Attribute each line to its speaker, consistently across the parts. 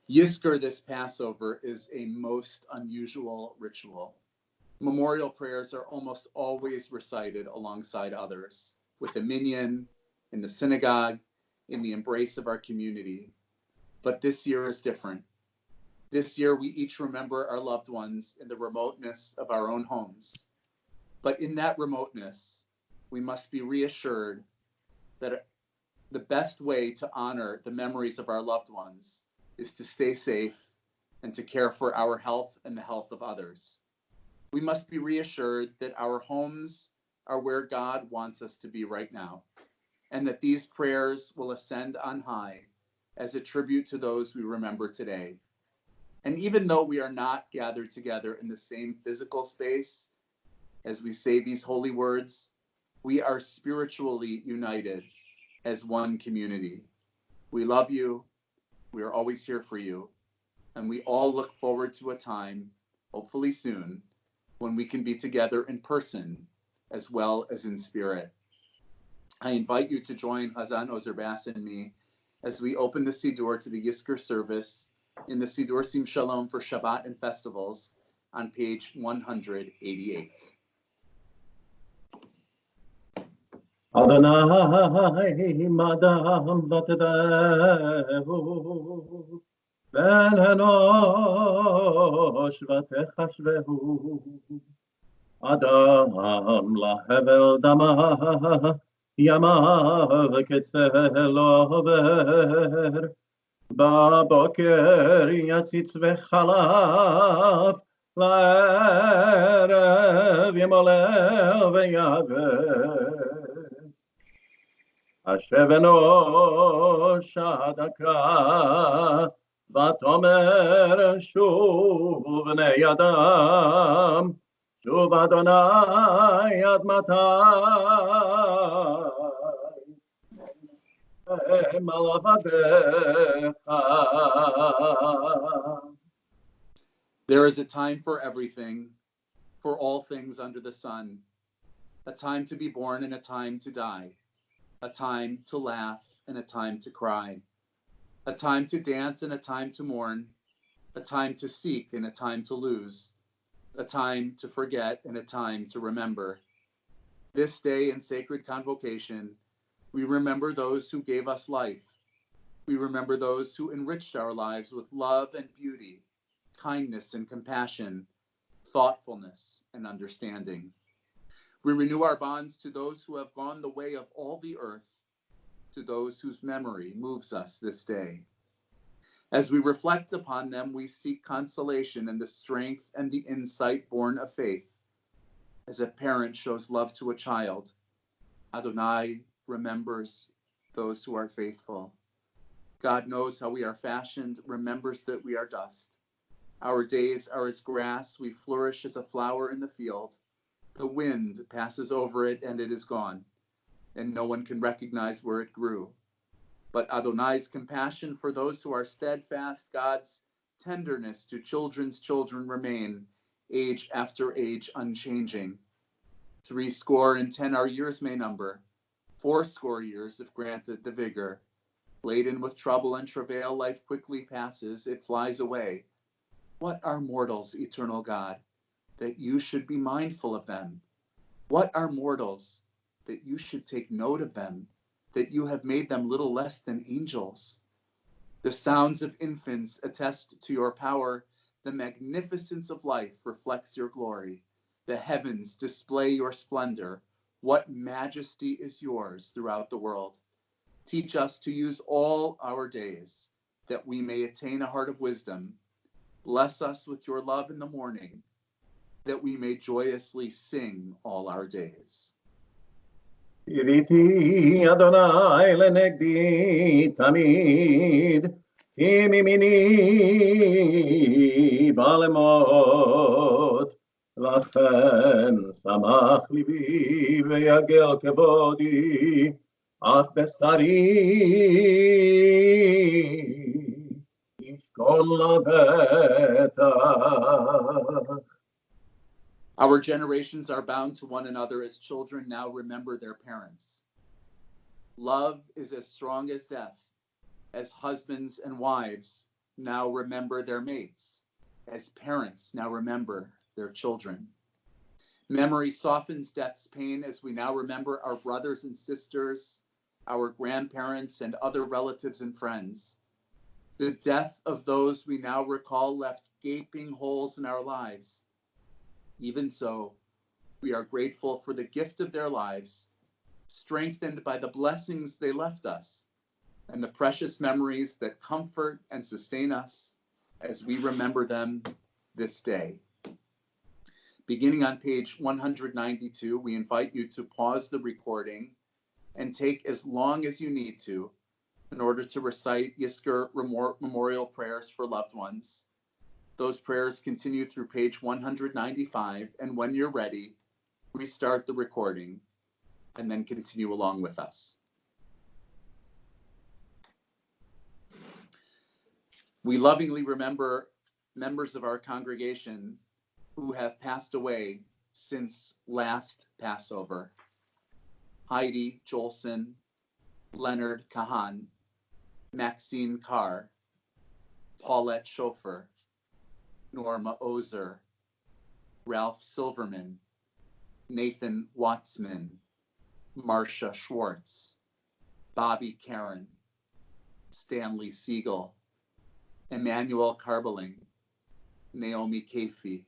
Speaker 1: Yizkor this Passover is a most unusual ritual. Memorial prayers are almost always recited alongside others, with a minyan, in the synagogue, in the embrace of our community. But this year is different. This year we each remember our loved ones in the remoteness of our own homes. But in that remoteness, we must be reassured that the best way to honor the memories of our loved ones is to stay safe and to care for our health and the health of others. We must be reassured that our homes are where God wants us to be right now, and that these prayers will ascend on high as a tribute to those we remember today. And even though we are not gathered together in the same physical space as we say these holy words, we are spiritually united as one community. We love you. We are always here for you. And we all look forward to a time, hopefully soon, when we can be together in person as well as in spirit. I invite you to join Hazzan, Ozur, and me as we open the Siddur to the Yizkor service in the Siddur Sim Shalom for Shabbat and festivals on page 188.
Speaker 2: Adonai madam vatdahu ben enosh vatechashvehu Adam lahevel dama yamav ketzel over בבוקר יציץ וחלף, לערב ימולל ויבש. השב אנוש הדקה, ותאמר שוב בני אדם, שוב אדוני עד מתי?
Speaker 1: There is a time for everything, for all things under the sun, a time to be born and a time to die, a time to laugh and a time to cry, a time to dance and a time to mourn, a time to seek and a time to lose, a time to forget and a time to remember. This day in sacred convocation, we remember those who gave us life. We remember those who enriched our lives with love and beauty, kindness and compassion, thoughtfulness and understanding. We renew our bonds to those who have gone the way of all the earth, to those whose memory moves us this day. As we reflect upon them, we seek consolation in the strength and the insight born of faith. As a parent shows love to a child, Adonai remembers those who are faithful. God knows how we are fashioned, remembers that we are dust. Our days are as grass, we flourish as a flower in the field. The wind passes over it and it is gone, and no one can recognize where it grew. But Adonai's compassion for those who are steadfast, God's tenderness to children's children remain, age after age unchanging. 70 our years may number, 80 years if granted the vigor. Laden with trouble and travail, life quickly passes, it flies away. What are mortals, eternal God, that you should be mindful of them? What are mortals, that you should take note of them, that you have made them little less than angels? The sounds of infants attest to your power. The magnificence of life reflects your glory. The heavens display your splendor. What majesty is yours throughout the world. Teach us to use all our days, that we may attain a heart of wisdom. Bless us with your love in the morning, that we may joyously sing all our days.
Speaker 2: Iviti Adonai lenegdi tamid, ki mimini balemot, לכן שמח ליבי ויגל כבודי, אך בשרי ישכון לבטח.
Speaker 1: Our generations are bound to one another as children now remember their parents. Love is as strong as death, as husbands and wives, now remember their mates. As parents now remember their children. Memory softens death's pain as we now remember our brothers and sisters, our grandparents and other relatives and friends. The death of those we now recall left gaping holes in our lives. Even so, we are grateful for the gift of their lives, strengthened by the blessings they left us, and the precious memories that comfort and sustain us as we remember them this day. Beginning on page 192, we invite you to pause the recording and take as long as you need to in order to recite Yizkor memorial prayers for loved ones. Those prayers continue through page 195, and when you're ready, restart the recording and then continue along with us. We lovingly remember members of our congregation who have passed away since last Passover. Heidi Jolson, Leonard Kahan, Maxine Carr, Paulette Schofer, Norma Ozur, Ralph Silverman, Nathan Watzman, Marcia Schwartz, Bobby Karen, Stanley Siegel, Emmanuel Karbeling, Naomi Kafi,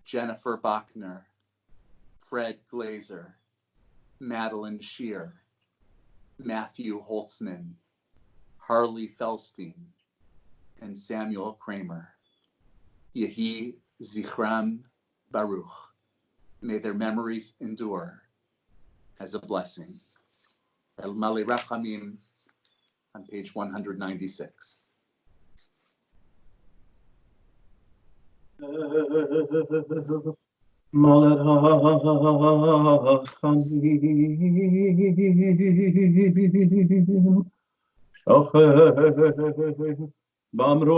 Speaker 1: Jennifer Bachner, Fred Glazer, Madeline Shear, Matthew Holtzman, Harley Felstein, and Samuel Kramer. Yehi Zichram Baruch. May their memories endure as a blessing. El Mali Rachamim on page 196.
Speaker 2: שוכן במרומים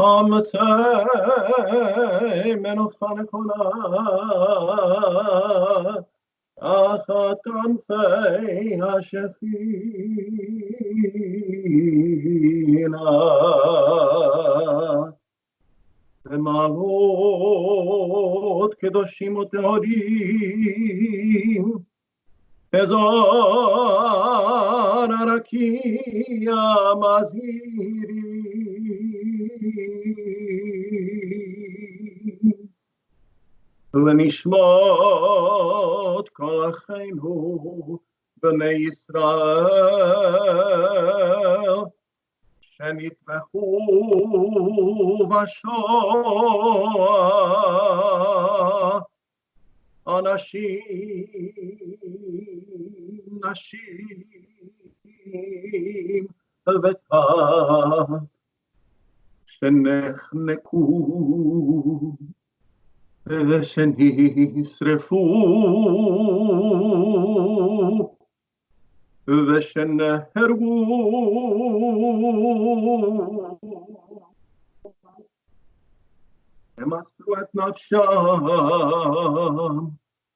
Speaker 2: אמצי מנוחה נכונה תחת כנפי השכינה ומעלות קדושים וטהורים אזור הרקיע מזהירים ונשמות כל אחינו בני ישראל שנטבחו בשואה אנשים, נשים וטף שנחנקו ושנשרפו ושנהרגו הם מסרו את נפשם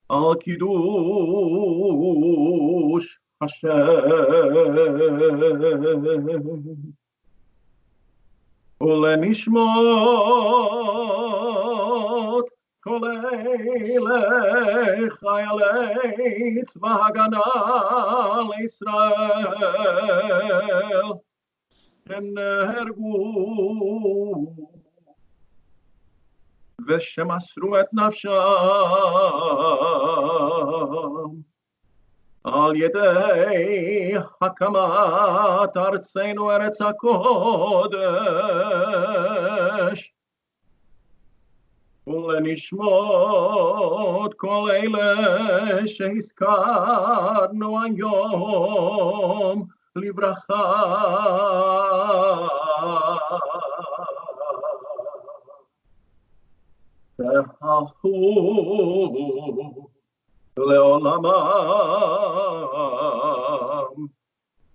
Speaker 2: על קידוש השם ולנשמות כל אלה חיילי צבא הגנה לישראל שנהרגו ושמסרו את נפשם על ידי הקמת ארצנו ארץ הקודש ולנשמות כל אלה שהזכרנו היום לברכה והלכו לעולמם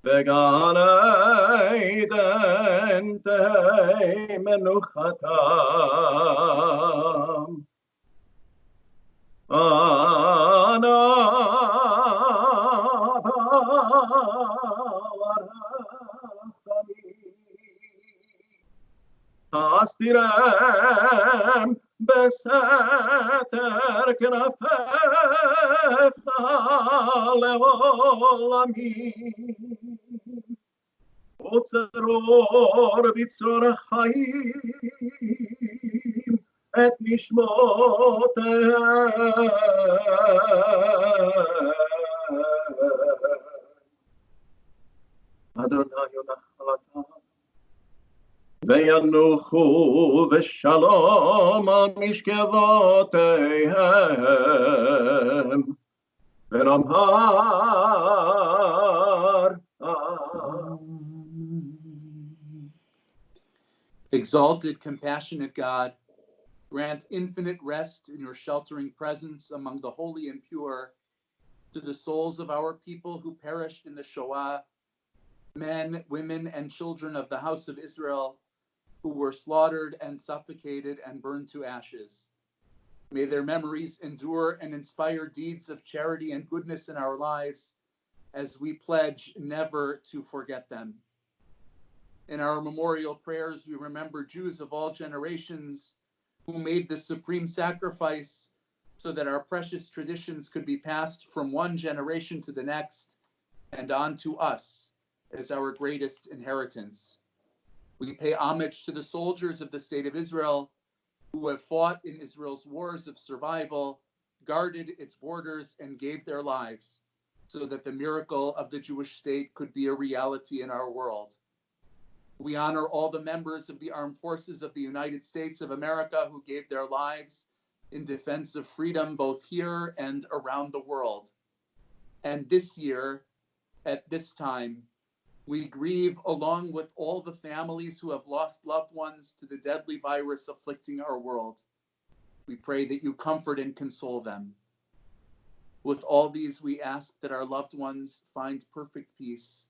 Speaker 2: בגן עדן תהא מנוחתם. אנא אסתירם בסתר כנפיך לעולמים. וצרור בצרור חיים את נשמותיהם. אדוני נחלתם וינוחו בשלום על משכבותיהם ונאמר
Speaker 1: Exalted, compassionate God, grant infinite rest in your sheltering presence among the holy and pure to the souls of our people who perished in the Shoah, men, women, and children of the house of Israel who were slaughtered and suffocated and burned to ashes. May their memories endure and inspire deeds of charity and goodness in our lives as we pledge never to forget them. In our memorial prayers, we remember Jews of all generations who made the supreme sacrifice so that our precious traditions could be passed from one generation to the next and on to us as our greatest inheritance. We pay homage to the soldiers of the state of Israel who have fought in Israel's wars of survival, guarded its borders, and gave their lives so that the miracle of the Jewish state could be a reality in our world. We honor all the members of the armed forces of the United States of America who gave their lives in defense of freedom both here and around the world. And this year, at this time, we grieve along with all the families who have lost loved ones to the deadly virus afflicting our world. We pray that you comfort and console them. With all these, we ask that our loved ones find perfect peace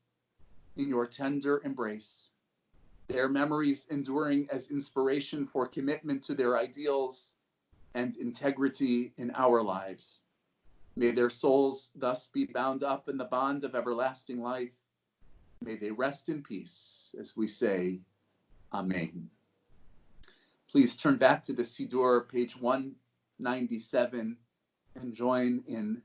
Speaker 1: in your tender embrace, their memories enduring as inspiration for commitment to their ideals and integrity in our lives. May their souls thus be bound up in the bond of everlasting life. May they rest in peace as we say, Amen. Please turn back to the Siddur, page 197, and join in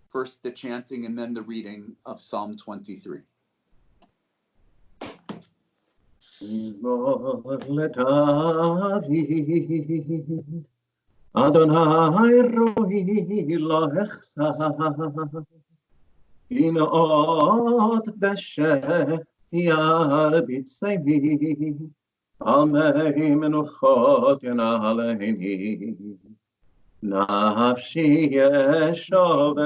Speaker 1: first the chanting and then the reading of Psalm 23.
Speaker 2: מזמור לדוד, אדוני רואי לא אחסר, הנה עוד דשא ירביצני, על מי מנוחות ינעלני, נפשי ישובב,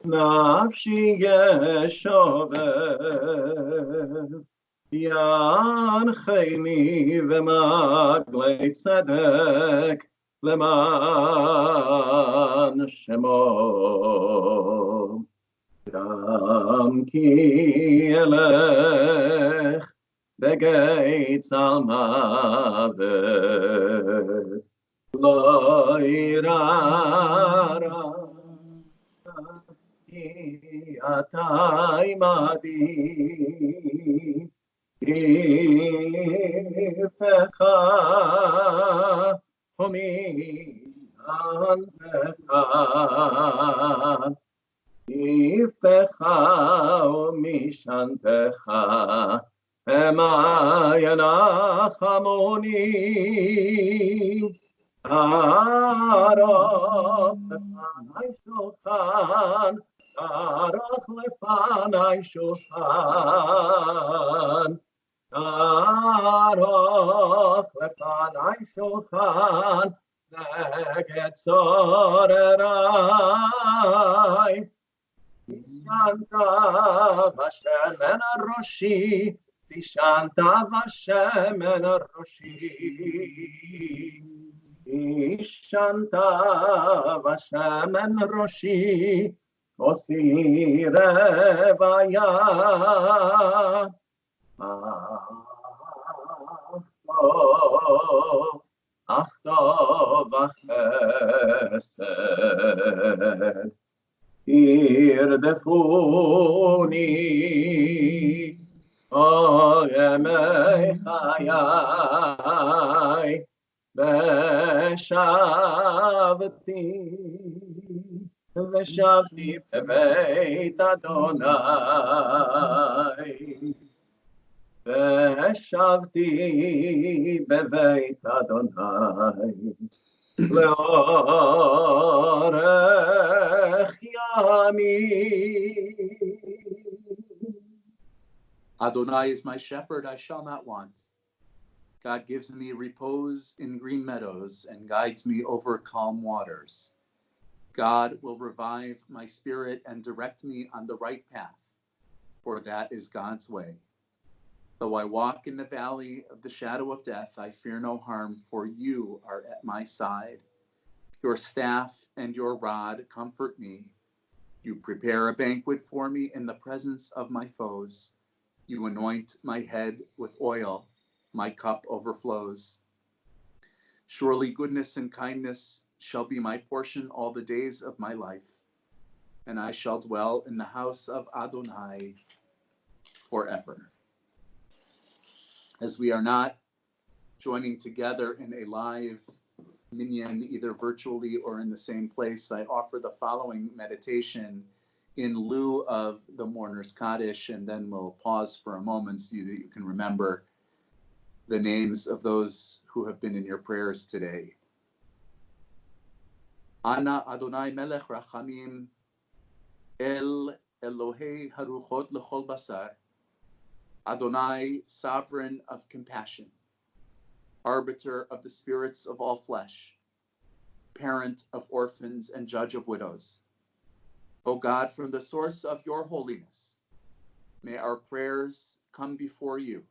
Speaker 2: נפשי ישובב, ינחני במעגלי צדק, למען שמו. גם כי אלך בגיא צל מוות, לא אירא רע, כי אתה עמדי, יפתך ומשענתך, יפתך ומשענתך, המה ינחמוני, ערוך לפני שולחן, ערוך לפני שולחן, ערוך לפני שולחן, נגד צורריי. תשענת בשמן ראשי, תשענת בשמן ראשי, תשענת בשמן ראשי, כוסי רוויה. אך טוב החסד ירדפוני, ימיך ושבתי בבית אדוני, ושבתי בבית אדוני, לאורך ימים.
Speaker 1: Adonai is my shepherd, I shall not want. God gives me repose in green meadows and guides me over calm waters. God will revive my spirit and direct me on the right path, for that is God's way. Though I walk in the valley of the shadow of death, I fear no harm, for you are at my side. Your staff and your rod comfort me. You prepare a banquet for me in the presence of my foes. You anoint my head with oil. My cup overflows. Surely goodness and kindness shall be my portion all the days of my life, and I shall dwell in the house of Adonai forever. As we are not joining together in a live minyan, either virtually or in the same place, I offer the following meditation in lieu of the mourner's Kaddish, and then we'll pause for a moment so that you can remember the names of those who have been in your prayers today. Ana Adonai Melech Rachamim, El Elohei Haruchot Lechol Basar, Adonai, sovereign of compassion, arbiter of the spirits of all flesh, parent of orphans and judge of widows. O God, from the source of your holiness, may our prayers come before you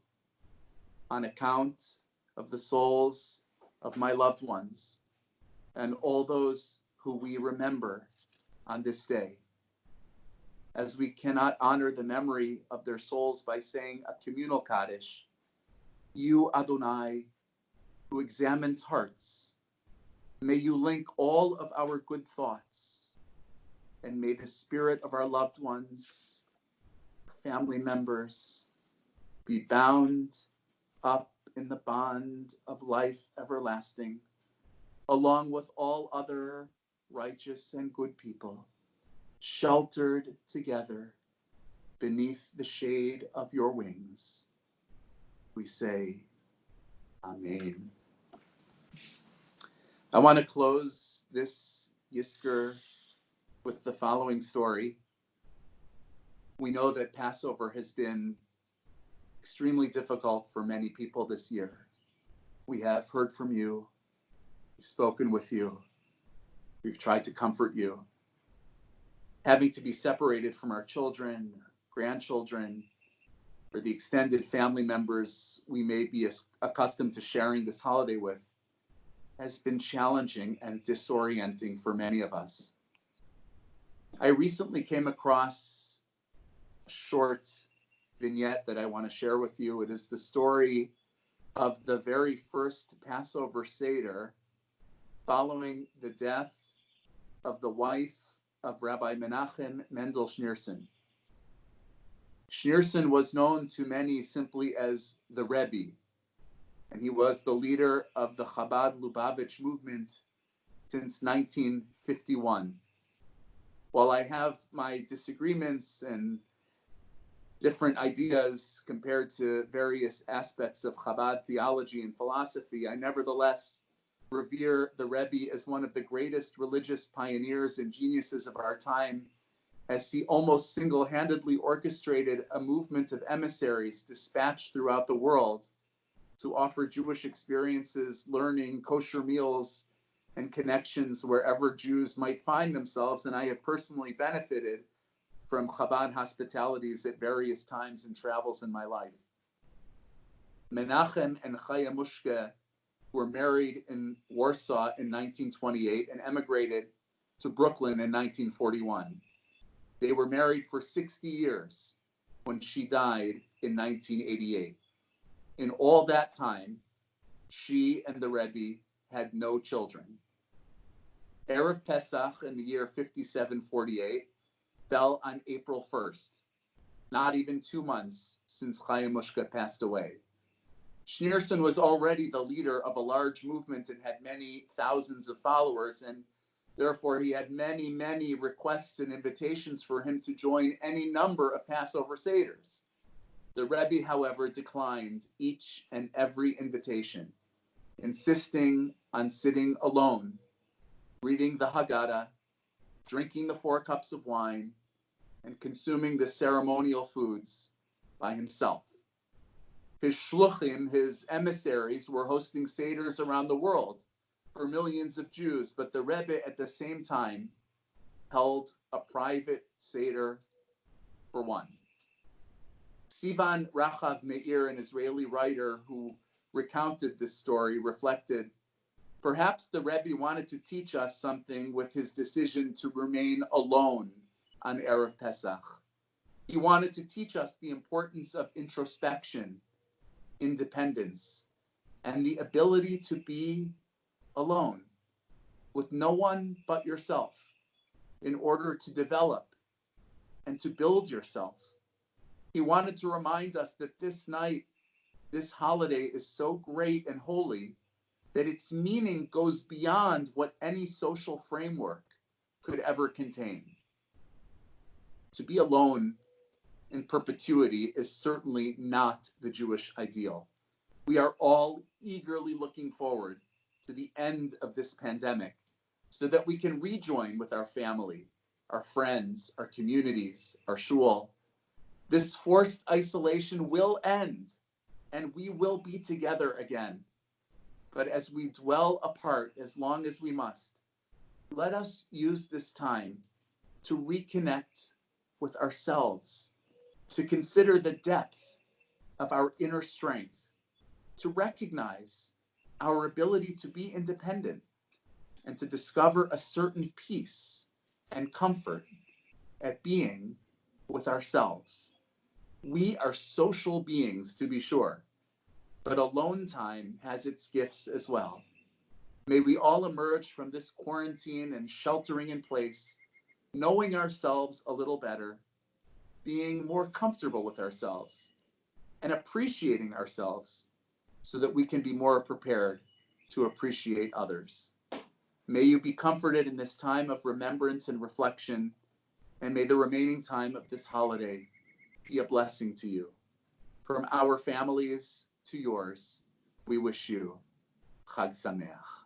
Speaker 1: on account of the souls of my loved ones and all those who we remember on this day. As we cannot honor the memory of their souls by saying a communal Kaddish, you, Adonai, who examines hearts, may you link all of our good thoughts, and may the spirit of our loved ones, family members, be bound up in the bond of life everlasting, along with all other righteous and good people, sheltered together beneath the shade of your wings. We say, Amen. I want to close this Yizkor with the following story. We know that Passover has been extremely difficult for many people this year. We have heard from you. We've spoken with you. We've tried to comfort you. Having to be separated from our children, grandchildren, or the extended family members we may be accustomed to sharing this holiday with has been challenging and disorienting for many of us. I recently came across a short vignette that I want to share with you. It is the story of the very first Passover Seder following the death of the wife of Rabbi Menachem Mendel Schneerson. Schneerson was known to many simply as the Rabbi, and he was the leader of the Chabad Lubavitch movement since 1951. While I have my disagreements and different ideas compared to various aspects of Chabad theology and philosophy, I nevertheless revere the Rebbe as one of the greatest religious pioneers and geniuses of our time, as he almost single-handedly orchestrated a movement of emissaries dispatched throughout the world to offer Jewish experiences, learning, kosher meals, and connections wherever Jews might find themselves. And I have personally benefited from Chabad hospitalities at various times and travels in my life. Menachem and Chaya Mushke were married in Warsaw in 1928 and emigrated to Brooklyn in 1941. They were married for 60 years when she died in 1988. In all that time, she and the Rebbe had no children. Erev Pesach in the year 5748 fell on April 1st, not even 2 months since Chaya Mushke passed away. Schneerson was already the leader of a large movement and had many thousands of followers, and therefore he had many, many requests and invitations for him to join any number of Passover Seders. The Rebbe, however, declined each and every invitation, insisting on sitting alone, reading the Haggadah, drinking the 4 cups of wine, and consuming the ceremonial foods by himself. His shluchim, his emissaries, were hosting seders around the world for millions of Jews, but the Rebbe at the same time held a private seder for one. Sivan Rachav Meir, an Israeli writer who recounted this story, reflected, perhaps the Rebbe wanted to teach us something with his decision to remain alone on Erev Pesach. He wanted to teach us the importance of introspection, independence, and the ability to be alone with no one but yourself in order to develop and to build yourself. He wanted to remind us that this night, this holiday is so great and holy that its meaning goes beyond what any social framework could ever contain. To be alone in perpetuity is certainly not the Jewish ideal. We are all eagerly looking forward to the end of this pandemic so that we can rejoin with our family, our friends, our communities, our shul. This forced isolation will end and we will be together again. But as we dwell apart as long as we must, let us use this time to reconnect with ourselves, to consider the depth of our inner strength, to recognize our ability to be independent, and to discover a certain peace and comfort at being with ourselves. We are social beings, to be sure, but alone time has its gifts as well. May we all emerge from this quarantine and sheltering in place, knowing ourselves a little better, being more comfortable with ourselves, and appreciating ourselves so that we can be more prepared to appreciate others. May you be comforted in this time of remembrance and reflection, and may the remaining time of this holiday be a blessing to you. From our families to yours, we wish you Chag Sameach.